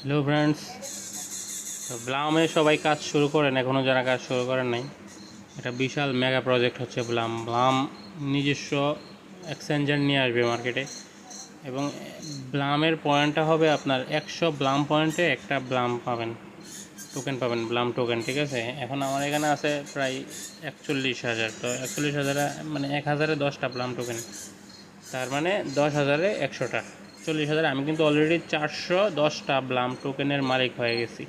Hello friends, তো ব্লামে সবাই কাজ শুরু করেন, এখনও যারা কাজ শুরু করেন নাই। এটা বিশাল মেগা প্রজেক্ট হচ্ছে ব্লাম। ব্লাম নিজস্ব এক্সচেঞ্জার নিয়ে আসবে মার্কেটে, এবং ব্লামের পয়েন্টটা হবে আপনার 100 ব্লাম পয়েন্টে একটা ব্লাম পাবেন, টোকেন পাবেন, ব্লাম টোকেন। ঠিক আছে, এখন আমার এখানে আছে প্রায় 41,000। তো 41,000 মানে 1,000-এ 10টা ব্লাম টোকেন, তার মানে 10,000-এ 100টা, 40,000। আমি কিন্তু অলরেডি 410টা ব্লাম টোকেনের মালিক হয়ে গেছি।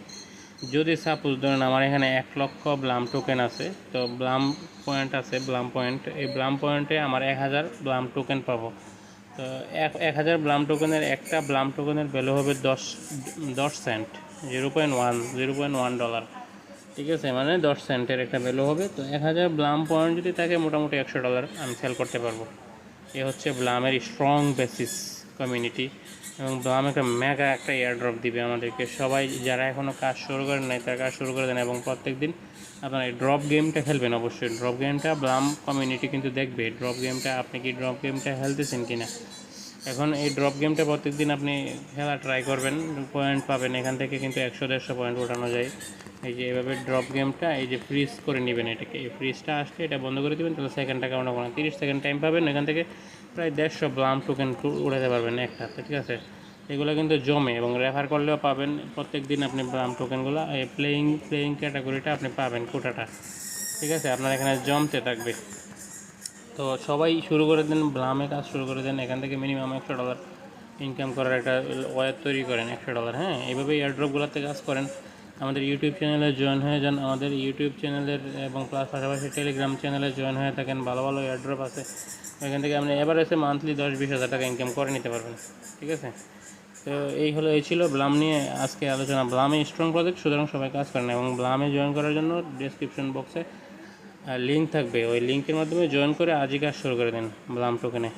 যদি সাপোজ ধরেন আমার এখানে 1,00,000 ব্লাম টোকেন আছে, তো ব্লাম পয়েন্ট আছে, ব্লাম পয়েন্ট, এই ব্লাম পয়েন্টে আমার 1,000 ব্লাম টোকেন পাবো। তো 1,000 ব্লাম টোকেনের একটা ব্লাম টোকেনের ভ্যালু হবে 10 সেন্ট, 0.1 ঠিক আছে, মানে 10 সেন্টের একটা ভ্যালু হবে। তো 1,000 ব্লাম পয়েন্ট যদি থাকে, মোটামুটি $100 আমি সেল করতে পারবো। এ হচ্ছে ব্লামের স্ট্রং বেসিস কমিউনিটি। এবং ব্লাম একটা মেগা একটা এয়ারড্রপ দিবে আমাদেরকে। সবাই যারা এখনও কাজ শুরু করেন নাই, তারা কাজ শুরু করে দেন, এবং প্রত্যেক দিন আপনার এই ড্রপ গেমটা খেলবেন। অবশ্যই ড্রপ গেমটা ব্লাম কমিউনিটি কিন্তু দেখবে ড্রপ গেমটা, আপনি কি ড্রপ গেমটা খেলতেছেন কিনা। এখন এই ড্রপ গেমটা প্রত্যেকদিন আপনি খেলা ট্রাই করবেন, পয়েন্ট পাবেন। এখান থেকে কিন্তু 100-150 পয়েন্ট ওঠানো যায়। এই যে এভাবে ড্রপ গেমটা এই যে ফ্রিজ করে নেবেন, এটাকে, এই ফ্রিজটা আসলে এটা বন্ধ করে দেবেন, তাহলে সেকেন্ডটা কাউন্ট হবে না। 30 সেকেন্ড টাইম পাবেন, এখান থেকে প্রায় 150 ব্লাম টোকেন উড়াতে পারবেন এক হাতে। ঠিক আছে, এগুলো কিন্তু জমে, এবং রেফার করলেও পাবেন। প্রত্যেক দিন আপনি ব্লাম টোকেনগুলো এই প্লেয়িং ক্যাটাগরিটা আপনি পাবেন, কোটাটা। ঠিক আছে, আপনার এখানে জমতে থাকবে। তো সবাই শুরু করে দেন, ব্লামে কাজ শুরু করে দেন। এখান থেকে মিনিমাম $100 ইনকাম করার একটা ওয়েব তৈরি করেন, $100। হ্যাঁ, এইভাবে এয়ারড্রপগুলোতে কাজ করেন। আমাদের ইউটিউব চ্যানেলে জয়েন হয়ে যান, আমাদের ইউটিউব চ্যানেলের এবং প্লাস পাশাপাশি টেলিগ্রাম চ্যানেলে জয়েন হয়ে থাকেন। ভালো ভালো এয়ারড্রপ আছে, এখান থেকে আপনি এভারেজে মান্থলি 10-20 হাজার টাকা ইনকাম করে নিতে পারবেন। ঠিক আছে, তো এই ছিল ব্লাম নিয়ে আজকে আলোচনা। ব্লামে স্ট্রং প্রজেক্ট, সুতরাং সবাই কাজ করেন। এবং ব্লামে জয়েন করার জন্য ডেসক্রিপশন বক্সে লিঙ্ক থাকবে, ওই লিঙ্কের মাধ্যমে জয়েন করে আজই কাজ শুরু করে দিন ব্লাম টোকেনে।